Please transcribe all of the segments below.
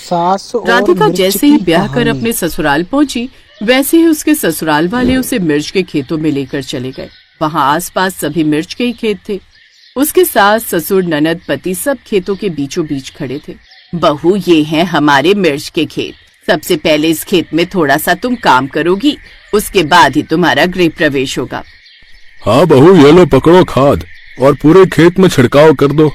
सास और राधिका मिर्च जैसे की ही ब्याह कर कहानी। अपने ससुराल पहुंची, वैसे ही उसके ससुराल वाले उसे मिर्च के खेतों में लेकर चले गए। वहां आसपास सभी मिर्च के ही खेत थे। उसके सास, ससुर, ननद, पति सब खेतों के बीचों बीच खड़े थे। बहू, ये हैं हमारे मिर्च के खेत। सबसे पहले इस खेत में थोड़ा सा तुम काम करोगी, उसके बाद ही तुम्हारा गृह प्रवेश होगा। हाँ बहू, ये लो पकड़ो खाद और पूरे खेत में छिड़काव कर दो।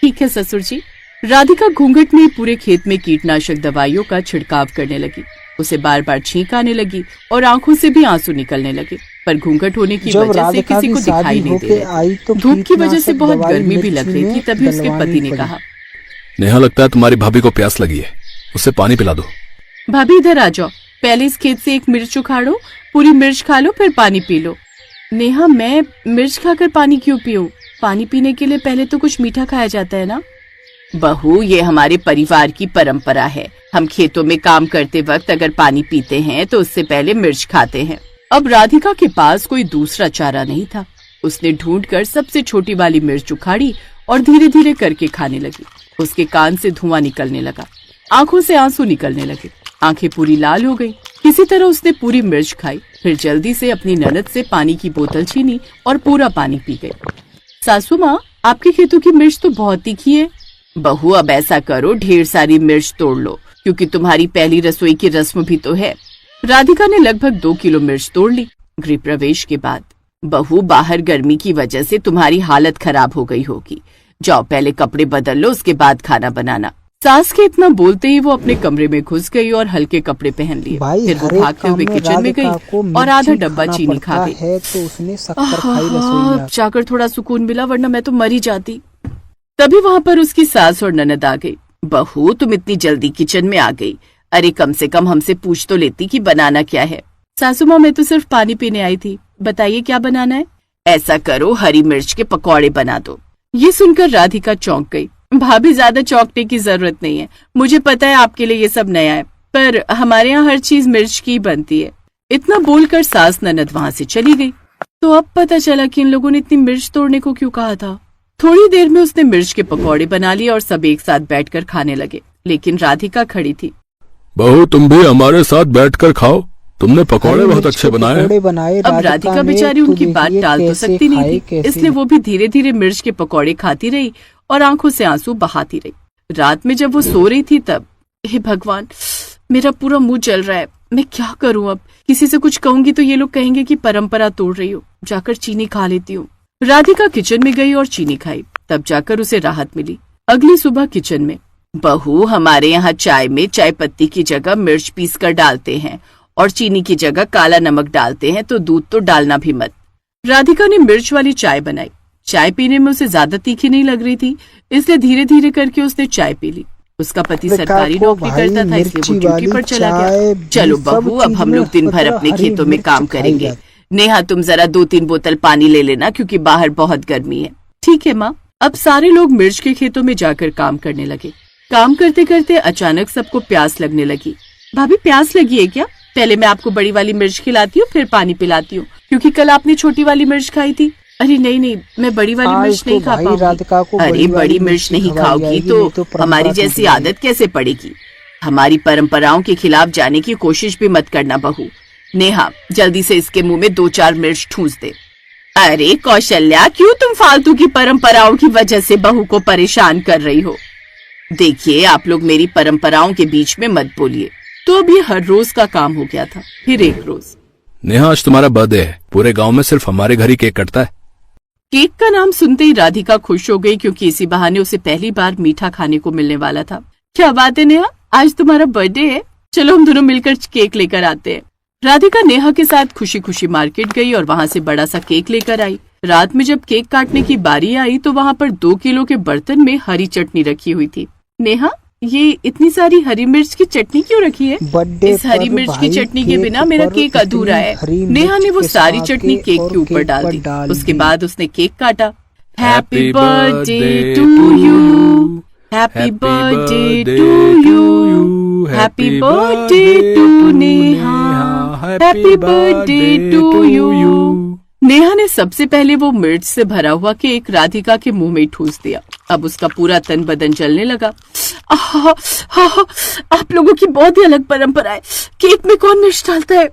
ठीक है ससुर जी। राधिका घूंघट में पूरे खेत में कीटनाशक दवाइयों का छिड़काव करने लगी। उसे बार बार छींक आने लगी और आंखों से भी आंसू निकलने लगे, पर घूंघट होने की जब वजह से राधिका किसी की को दिखाई शादी नहीं दे होके रहे आई थे। तो धूप की वजह से कीटनाशक बहुत दवाई गर्मी भी मिर्च लग रही थी। में तभी उसके डलवानी पति ने पड़ी। कहा, नेहा, लगता है तुम्हारी भाभी को प्यास लगी है, उससे पानी पिला दो। भाभी इधर आ जाओ, पहले इस खेत से एक मिर्च उखाड़ो, पूरी मिर्च खा लो, फिर पानी पी लो। नेहा, मैं मिर्च खाकर पानी क्यों पीऊं? पानी पीने के लिए पहले तो कुछ मीठा खाया जाता है ना। बहू, ये हमारे परिवार की परंपरा है। हम खेतों में काम करते वक्त अगर पानी पीते हैं तो उससे पहले मिर्च खाते हैं। अब राधिका के पास कोई दूसरा चारा नहीं था। उसने ढूंढकर सबसे छोटी वाली मिर्च उखाड़ी और धीरे धीरे करके खाने लगी। उसके कान से धुआं निकलने लगा, आंखों से आंसू निकलने लगे, आंखें पूरी लाल हो गई। किसी तरह उसने पूरी मिर्च खाई, फिर जल्दी से अपनी ननद से पानी की बोतल छीनी और पूरा पानी पी गई। सासू माँ, आपके खेतों की मिर्च तो बहुत तीखी है। बहू, अब ऐसा करो, ढेर सारी मिर्च तोड़ लो, क्योंकि तुम्हारी पहली रसोई की रस्म भी तो है। राधिका ने लगभग 2 किलो मिर्च तोड़ ली। गृह प्रवेश के बाद, बहू, बाहर गर्मी की वजह से तुम्हारी हालत खराब हो गई होगी। जाओ पहले कपड़े बदल लो, उसके बाद खाना बनाना। सास के इतना बोलते ही वो अपने कमरे में घुस गई और हल्के कपड़े पहन लिए। फिर वो भागते हुए किचन में गई और आधा डब्बा चीनी खा गई। तो उसने शक्कर खाई रसोई में। जाकर थोड़ा सुकून मिला, वरना मैं तो मर ही जाती। तभी वहाँ पर उसकी सास और ननद आ गई। बहू, तुम इतनी जल्दी किचन में आ गई? अरे कम से कम हमसे पूछ तो लेती कि बनाना क्या है। सासू माँ, मैं तो सिर्फ पानी पीने आई थी, बताइए क्या बनाना है। ऐसा करो, हरी मिर्च के पकौड़े बना दो। ये सुनकर राधिका चौंक गई। भाभी, ज्यादा चौंकने की जरूरत नहीं है, मुझे पता है आपके लिए ये सब नया है, पर हमारे यहाँ हर चीज मिर्च की बनती है। इतना बोलकर सास ननद वहाँ से चली गई। तो अब पता चला कि इन लोगों ने इतनी मिर्च तोड़ने को क्यों कहा था। थोड़ी देर में उसने मिर्च के पकौड़े बना लिए और सब एक साथ बैठकर खाने लगे, लेकिन राधिका खड़ी थी। बहू, तुम भी हमारे साथ बैठकर खाओ, तुमने पकौड़े बहुत अच्छे बनाए। अब राधिका बेचारी उनकी बात टाल तो सकती नहीं थी, इसलिए वो भी धीरे धीरे मिर्च के पकौड़े खाती रही और आंखों से आंसू बहाती रही। रात में जब वो सो रही थी तब, हे भगवान, मेरा पूरा मुंह जल रहा है, मैं क्या करूं अब? किसी से कुछ कहूंगी तो ये लोग कहेंगे कि परंपरा तोड़ रही हो। जाकर चीनी खा लेती हूँ। राधिका किचन में गई और चीनी खाई, तब जाकर उसे राहत मिली। अगली सुबह किचन में, बहू, हमारे यहाँ चाय में चाय पत्ती की जगह मिर्च पीस कर डालते हैं और चीनी की जगह काला नमक डालते हैं, तो दूध तो डालना भी मत। राधिका ने मिर्च वाली चाय बनाई। चाय पीने में उसे ज्यादा तीखी नहीं लग रही थी, इसलिए धीरे धीरे करके उसने चाय पी ली। उसका पति सरकारी नौकरी करता था, इसलिए वो ड्यूटी पर चला गया। चलो बहू, अब हम लोग दिन भर अपने खेतों में काम करेंगे। नेहा, तुम जरा 2-3 बोतल पानी ले लेना, क्योंकि बाहर बहुत गर्मी है। ठीक है माँ। अब सारे लोग मिर्च के खेतों में जाकर काम करने लगे। काम करते करते अचानक सबको प्यास लगने लगी। भाभी, प्यास लगी है क्या? पहले मैं आपको बड़ी वाली मिर्च खिलाती हूँ, फिर पानी पिलाती हूँ, क्योंकि कल आपने छोटी वाली मिर्च खाई थी। अरे नहीं नहीं, मैं बड़ी वाली मिर्च नहीं खा पाऊंगी। अरे बड़ी मिर्च नहीं खाओगी तो हमारी जैसी आदत कैसे पड़ेगी? हमारी परंपराओं के खिलाफ जाने की कोशिश भी मत करना बहू। नेहा, जल्दी से इसके मुंह में 2-4 मिर्च ठूंस दे। अरे कौशल्या, क्यों तुम फालतू की परंपराओं की वजह से बहू को परेशान कर रही हो? देखिए, आप लोग मेरी परंपराओं के बीच में मत बोलिए। तो अब ये हर रोज का काम हो गया था। फिर एक रोज, नेहा, आज तुम्हारा बर्थडे है, पूरे गांव में सिर्फ हमारे घर ही केक कटता है। केक का नाम सुनते ही राधिका खुश हो गई, क्योंकि इसी बहाने उसे पहली बार मीठा खाने को मिलने वाला था। क्या बात है नेहा, आज तुम्हारा बर्थडे है, चलो हम दोनों मिलकर केक लेकर आते हैं। राधिका नेहा के साथ खुशी खुशी मार्केट गई और वहाँ से बड़ा सा केक लेकर आई। रात में जब केक काटने की बारी आई तो वहाँ पर 2 किलो के बर्तन में हरी चटनी रखी हुई थी। नेहा, ये इतनी सारी हरी मिर्च की चटनी क्यों रखी है? इस हरी मिर्च की चटनी के बिना मेरा केक अधूरा है। नेहा ने वो सारी चटनी केक के ऊपर डाल दी। उसके बाद उसने केक काटा। Happy birthday to you, happy birthday to you, happy birthday to Neha, happy birthday to you. Neha ने सबसे पहले वो मिर्च से भरा हुआ केक राधिका के मुंह में ठूस दिया। अब उसका पूरा तन बदन जलने लगा। आहा, आहा, आप लोगों की बहुत ही अलग परंपरा है। केक में कौन मिर्च डालता है?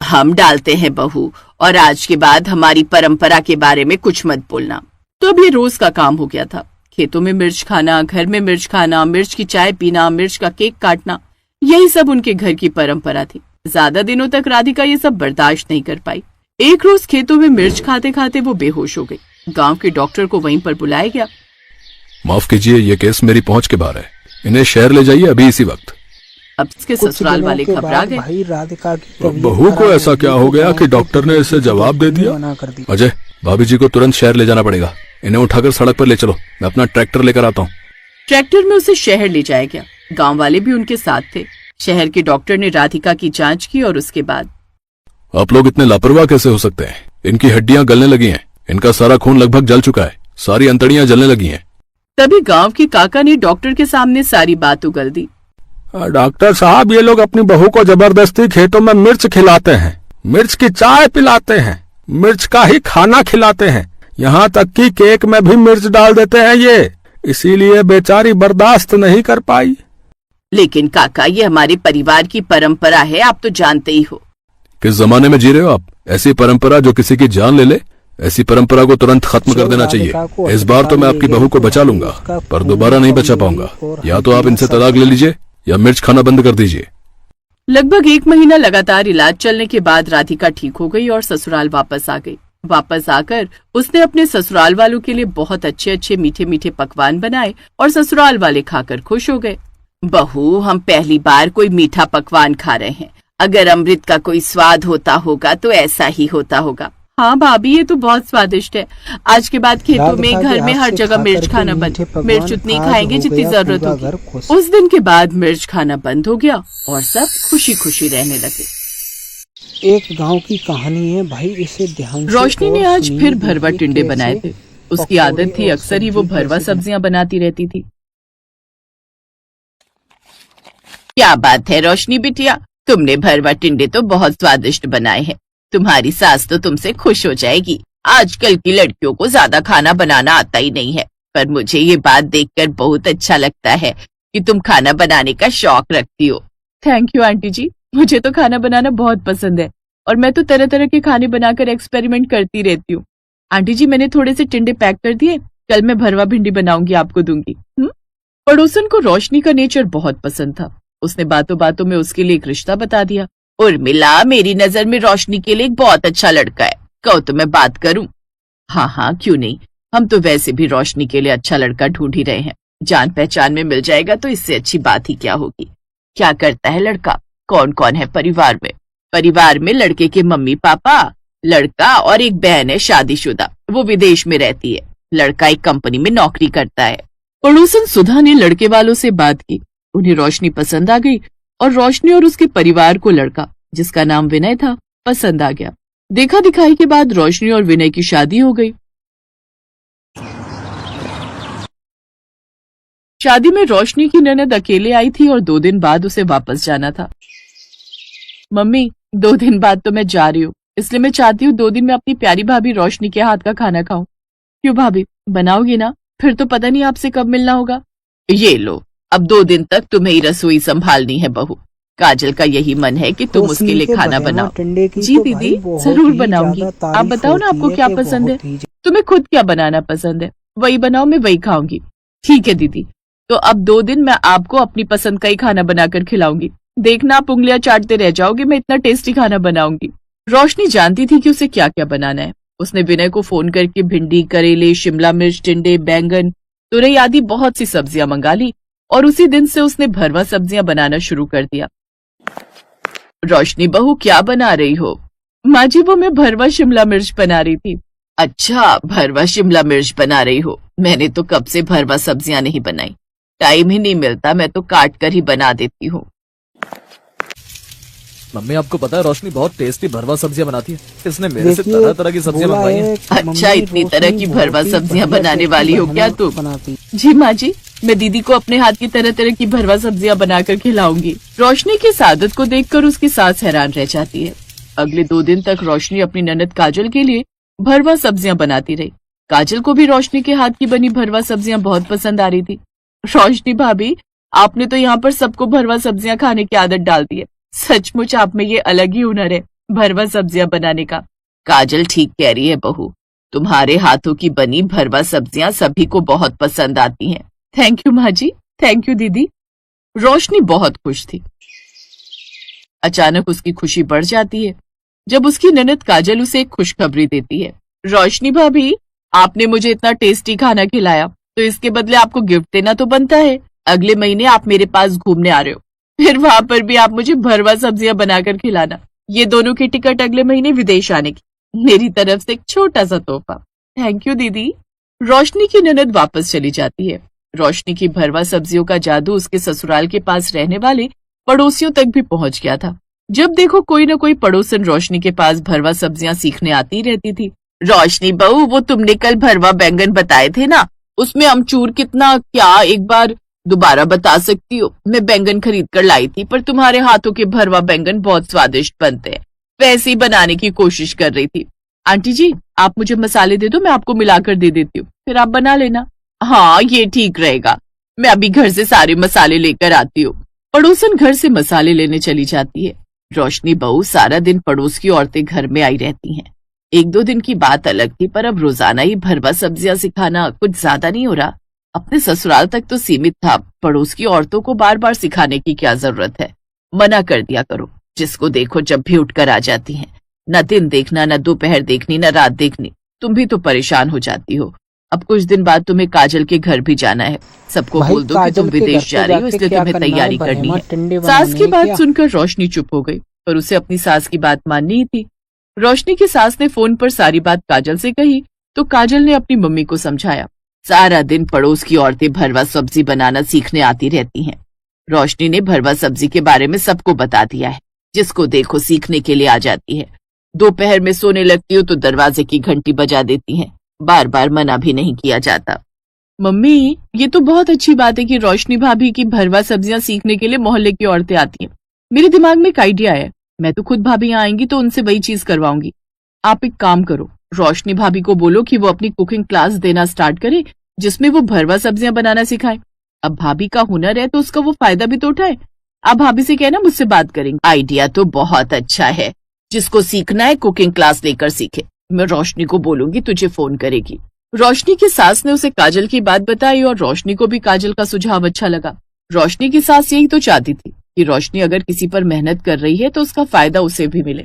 हम डालते हैं बहू, और आज के बाद हमारी परंपरा के बारे में कुछ मत बोलना। तो अब ये रोज का काम हो गया था। खेतों में मिर्च खाना, घर में मिर्च खाना, मिर्च की चाय पीना, मिर्च का केक काटना, यही सब उनके घर की परंपरा थी। ज्यादा दिनों तक राधिका ये सब बर्दाश्त नहीं कर पाई। एक रोज खेतों में मिर्च खाते खाते वो बेहोश हो गई। गांव के डॉक्टर को वहीं पर बुलाया गया। माफ कीजिए, ये केस मेरी पहुंच के बाहर है। इन्हें शहर ले जाइए अभी इसी वक्त। अब इसके ससुराल वाले घबरा गए। भाई राधिका की बहू को ऐसा क्या हो गया कि डॉक्टर ने इसे जवाब दे दिया? अजय, भाभी जी को तुरंत शहर ले जाना पड़ेगा। इन्हें उठाकर सड़क पर ले चलो, मैं अपना ट्रैक्टर लेकर आता हूँ। ट्रैक्टर में उसे शहर ले जाया गया। गांव वाले भी उनके साथ थे। शहर के डॉक्टर ने राधिका की जांच की और उसके बाद, आप लोग इतने लापरवाह कैसे हो सकते हैं? इनकी हड्डियां गलने लगी हैं, इनका सारा खून लगभग जल चुका है, सारी अंतड़ियां जलने लगी हैं। तभी गांव के काका ने डॉक्टर के सामने सारी बात उगल दी। डॉक्टर साहब, ये लोग अपनी बहू को जबरदस्ती खेतों में मिर्च खिलाते हैं, मिर्च की चाय पिलाते हैं, मिर्च का ही खाना खिलाते हैं, यहाँ तक कि केक में भी मिर्च डाल देते हैं ये, इसीलिए बेचारी बर्दाश्त नहीं कर पाई। लेकिन काका, ये हमारे परिवार की परंपरा है, आप तो जानते ही हो। किस जमाने में जी रहे हो आप? ऐसी परंपरा जो किसी की जान ले ले, ऐसी परंपरा को तुरंत खत्म कर देना चाहिए। इस बार तो मैं आपकी बहू को बचा लूंगा, पर दोबारा नहीं बचा पाऊंगा। या तो आप इनसे तलाक ले लीजिए या मिर्च खाना बंद कर दीजिए। लगभग 1 महीना लगातार इलाज चलने के बाद राधिका ठीक हो गई और ससुराल वापस आ गई। वापस आकर उसने अपने ससुराल वालों के लिए बहुत अच्छे अच्छे मीठे मीठे पकवान बनाए और ससुराल वाले खाकर खुश हो गए। बहू, हम पहली बार कोई मीठा पकवान खा रहे हैं। अगर अमृत का कोई स्वाद होता होगा तो ऐसा ही होता होगा। हाँ भाभी, ये तो बहुत स्वादिष्ट है। आज के बाद खेतों में, घर में, हर जगह मिर्च खाना बंद। मिर्च उतनी खाएंगे जितनी जरूरत होगी। उस दिन के बाद मिर्च खाना बंद हो गया और सब खुशी खुशी रहने लगे। एक गांव की कहानी है भाई, इसे ध्यान से रोशनी ने और आज सुनिए। फिर भरवा देखिए टिंडे कैसे बनाए थे। उसकी आदत थी, अक्सर ही वो भरवा सब्जियां बनाती रहती थी। क्या बात है रोशनी बिटिया, तुमने भरवा टिंडे तो बहुत स्वादिष्ट बनाए हैं। तुम्हारी सास तो तुमसे खुश हो जाएगी। आजकल की लड़कियों को ज्यादा खाना बनाना आता ही नहीं है, पर मुझे ये बात देखकर बहुत अच्छा लगता है कि तुम खाना बनाने का शौक रखती हो। थैंक यू आंटी जी, मुझे तो खाना बनाना बहुत पसंद है और मैं तो तरह तरह के खाने बनाकर एक्सपेरिमेंट करती रहती हूँ। आंटी जी, मैंने थोड़े से टिंडे पैक कर दिए, कल मैं भरवा भिंडी बनाऊंगी, आपको दूंगी। पड़ोसन को रोशनी का नेचर बहुत पसंद था। उसने बातों बातों में उसके लिए एक रिश्ता बता दिया। उर्मिला, मेरी नजर में रोशनी के लिए एक बहुत अच्छा लड़का है, कहो तो मैं बात करूं? हाँ हाँ, क्यों नहीं, हम तो वैसे भी रोशनी के लिए अच्छा लड़का ढूंढ ही रहे हैं। जान पहचान में मिल जाएगा तो इससे अच्छी बात ही क्या होगी। क्या करता है लड़का? कौन कौन है परिवार में? परिवार में लड़के के मम्मी पापा, लड़का और एक बहन है शादीशुदा, वो विदेश में रहती है। लड़का एक कंपनी में नौकरी करता है। पड़ोसन सुधा ने लड़के वालों से बात की। उन्हें रोशनी पसंद आ गई और रोशनी और उसके परिवार को लड़का, जिसका नाम विनय था, पसंद आ गया। देखा दिखाई के बाद रोशनी और विनय की शादी हो गई। शादी में रोशनी की ननद अकेले आई थी और 2 दिन बाद उसे वापस जाना था। मम्मी, 2 दिन बाद तो मैं जा रही हूँ, इसलिए मैं चाहती हूँ 2 दिन में अपनी प्यारी भाभी रोशनी के हाथ का खाना खाऊं। क्यों भाभी, बनाओगी ना? फिर तो पता नहीं आपसे कब मिलना होगा। ये लो, अब 2 दिन तक तुम्हें ही रसोई संभालनी है बहू। काजल का यही मन है कि तुम उसके लिए खाना बनाओ। जी दीदी, जरूर बनाऊंगी। आप बताओ ना, आपको क्या पसंद है? तुम्हें खुद क्या बनाना पसंद है? वही बनाओ, मैं वही खाऊंगी। ठीक है दीदी, तो अब 2 दिन मैं आपको अपनी पसंद का ही खाना बनाकर खिलाऊंगी। देखना, आप उंगलियां चाटते रह जाओगे, मैं इतना टेस्टी खाना बनाऊंगी। रोशनी जानती थी कि उसे क्या क्या बनाना है। उसने विनय को फोन करके भिंडी, करेले, शिमला मिर्च, टिंडे, बैंगन, तुरई आदि बहुत सी सब्जियां मंगा ली और उसी दिन से उसने भरवा सब्जियां बनाना शुरू कर दिया। रोशनी बहू, क्या बना रही हो? माँ जी, वो मैं भरवा शिमला मिर्च बना रही थी। अच्छा, भरवा शिमला मिर्च बना रही हो? मैंने तो कब से भरवा सब्जियां नहीं बनाई, टाइम ही नहीं मिलता, मैं तो काट कर ही बना देती हूँ। मम्मी, आपको पता है रोशनी बहुत टेस्टी भरवा सब्जियां बनाती है। इसने मेरे से तरह तरह की सब्जियां मंगवाई हैं। अच्छा, इतनी तरह की भरवा सब्जियां बनाने वाली हो क्या तुम? जी माँ जी, मैं दीदी को अपने हाथ की तरह तरह की भरवा सब्जियां बनाकर खिलाऊंगी। रोशनी की इस आदत को देखकर उसकी सास हैरान रह जाती है। अगले 2 दिन तक रोशनी अपनी ननद काजल के लिए भरवा सब्जियां बनाती रही। काजल को भी रोशनी के हाथ की बनी भरवा सब्जियां बहुत पसंद आ रही थी। रोशनी भाभी, आपने तो यहाँ पर सबको भरवा सब्जियां खाने की आदत डाल दी है। सचमुच आप में ये अलग ही हुनर है भरवा सब्जियां बनाने का। काजल ठीक कह रही है बहू, तुम्हारे हाथों की बनी भरवा सब्जियां सभी को बहुत पसंद आती हैं। थैंक यू माँ जी, थैंक यू दीदी। रोशनी बहुत खुश थी। अचानक उसकी खुशी बढ़ जाती है जब उसकी ननद काजल उसे एक खुशखबरी देती है। रोशनी भाभी, आपने मुझे इतना टेस्टी खाना खिलाया तो इसके बदले आपको गिफ्ट देना तो बनता है। अगले महीने आप मेरे पास घूमने आ रहे हो, फिर वहां पर भी आप मुझे भरवा सब्जियां बनाकर खिलाना। ये दोनों की टिकट अगले महीने विदेश आने की, मेरी तरफ से एक छोटा सा तोहफा। थैंक यू दीदी। रोशनी की ननद वापस चली जाती है। रोशनी की भरवा सब्जियों का जादू उसके ससुराल के पास रहने वाले पड़ोसियों तक भी पहुंच गया था। जब देखो कोई न कोई पड़ोसन रोशनी के पास भरवा सब्जियां सीखने आती रहती थी। रोशनी बहू, वो तुमने कल भरवा बैंगन बताए थे ना, उसमें अमचूर कितना, क्या एक बार दोबारा बता सकती हो? मैं बैंगन खरीद कर लाई थी, पर तुम्हारे हाथों के भरवा बैंगन बहुत स्वादिष्ट बनते हैं। वैसे ही बनाने की कोशिश कर रही थी। आंटी जी, आप मुझे मसाले दे दो, मैं आपको मिलाकर दे देती हूँ, फिर आप बना लेना। हाँ, ये ठीक रहेगा, मैं अभी घर से सारे मसाले लेकर आती हूँ। पड़ोसन घर से मसाले लेने चली जाती है। रोशनी बहू सारा दिन पड़ोस की औरतें घर में आई रहती हैं। 1-2 दिन की बात अलग थी, पर अब रोजाना ही भरवा सब्जियां सिखाना कुछ ज्यादा नहीं हो रहा। अपने ससुराल तक तो सीमित था, पड़ोस की औरतों को बार बार सिखाने की क्या जरूरत है। मना कर दिया करो, जिसको देखो जब भी उठकर आ जाती हैं। न दिन देखना, न दोपहर देखनी, न रात देखनी, तुम भी तो परेशान हो जाती हो। अब कुछ दिन बाद तुम्हें काजल के घर भी जाना है। सबको बोल दो कि तुम विदेश जा रही हो, इसलिए तुम्हें तैयारी करनी है। सास की बात सुनकर रोशनी चुप हो गई, पर उसे अपनी सास की बात माननी ही थी। रोशनी की सास ने फोन पर सारी बात काजल से कही तो काजल ने अपनी मम्मी को समझाया। सारा दिन पड़ोस की औरतें भरवा सब्जी बनाना सीखने आती रहती हैं। रोशनी ने भरवा सब्जी के बारे में सबको बता दिया है। जिसको देखो सीखने के लिए आ जाती है। दोपहर में सोने लगती हो तो दरवाजे की घंटी बजा देती हैं। बार बार मना भी नहीं किया जाता। मम्मी, ये तो बहुत अच्छी बात है कि रोशनी भाभी की भरवा सब्जियां सीखने के लिए मोहल्ले की औरतें आती हैं। मेरे दिमाग में एक आइडिया है, मैं तो खुद भाभी यहाँ आएंगी तो उनसे वही चीज करवाऊंगी। आप एक काम करो, रोशनी भाभी को बोलो कि वो अपनी कुकिंग क्लास देना स्टार्ट करे, जिसमें वो भरवा सब्जियां बनाना सिखाए। अब भाभी का हुनर है तो उसका वो फायदा भी तो उठाए। आप भाभी से कहना मुझसे बात करेंगे। आइडिया तो बहुत अच्छा है, जिसको सीखना है कुकिंग क्लास लेकर सीखे। मैं रोशनी को बोलूंगी, तुझे फोन करेगी। रोशनी की सास ने उसे काजल की बात बताई और रोशनी को भी काजल का सुझाव अच्छा लगा। रोशनी की सास यही तो चाहती थी कि रोशनी अगर किसी पर मेहनत कर रही है तो उसका फायदा उसे भी मिले।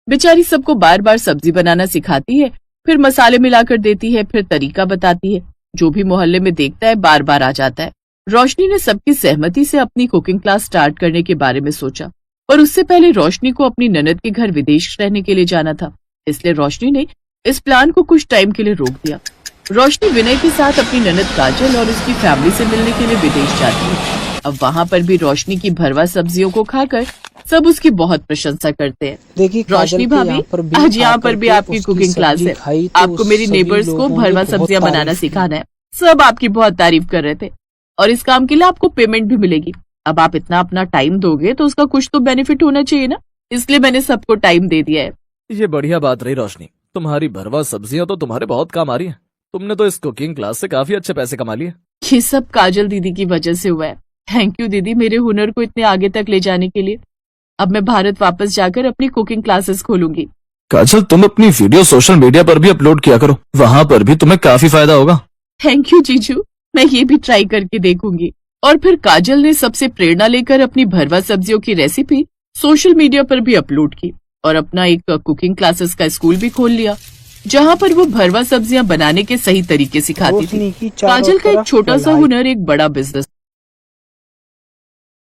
बेचारी सबको बार बार सब्जी बनाना सिखाती है, फिर मसाले मिलाकर देती है, फिर तरीका बताती है। जो भी मोहल्ले में देखता है बार बार आ जाता है। रोशनी ने सबकी सहमति से अपनी कुकिंग क्लास स्टार्ट करने के बारे में सोचा, पर उससे पहले रोशनी को अपनी ननद के घर विदेश रहने के लिए जाना था, इसलिए रोशनी ने इस प्लान को कुछ टाइम के लिए रोक दिया। रोशनी विनय के साथ अपनी ननद काजल और उसकी फैमिली से मिलने के लिए विदेश जाती है। अब वहाँ पर भी रोशनी की भरवा सब्जियों को खाकर सब उसकी बहुत प्रशंसा करते हैं। देखिए रोशनी भाभी, आज यहाँ पर भी आपकी कुकिंग क्लास है। आपको मेरी नेबर्स को भरवा सब्जियां बनाना सिखाना है। सब आपकी बहुत तारीफ कर रहे थे और इस काम के लिए आपको पेमेंट भी मिलेगी। अब आप इतना अपना टाइम दोगे तो उसका कुछ तो बेनिफिट होना चाहिए ना, इसलिए मैंने सबको टाइम दे दिया है। ये बढ़िया बात रही रोशनी, तुम्हारी भरवा सब्जियां तो तुम्हारे बहुत काम आ रही हैं। तुमने तो इस कुकिंग क्लास से काफी अच्छे पैसे कमा लिए। ये सब काजल दीदी की वजह से हुआ है। थैंक यू दीदी, मेरे हुनर को इतने आगे तक ले जाने के लिए। अब मैं भारत वापस जाकर अपनी कुकिंग क्लासेस खोलूंगी। काजल, तुम अपनी वीडियो सोशल मीडिया पर भी अपलोड किया करो, वहाँ पर भी तुम्हें काफी फायदा होगा। थैंक यू जीजू, मैं ये भी ट्राई करके देखूंगी। और फिर काजल ने सबसे प्रेरणा लेकर अपनी भरवा सब्जियों की रेसिपी सोशल मीडिया पर भी अपलोड की और अपना एक कुकिंग क्लासेस का स्कूल भी खोल लिया, जहाँ पर वो भरवा सब्जियां बनाने के सही तरीके सिखाती थी। काजल का एक छोटा सा हुनर एक बड़ा बिजनेस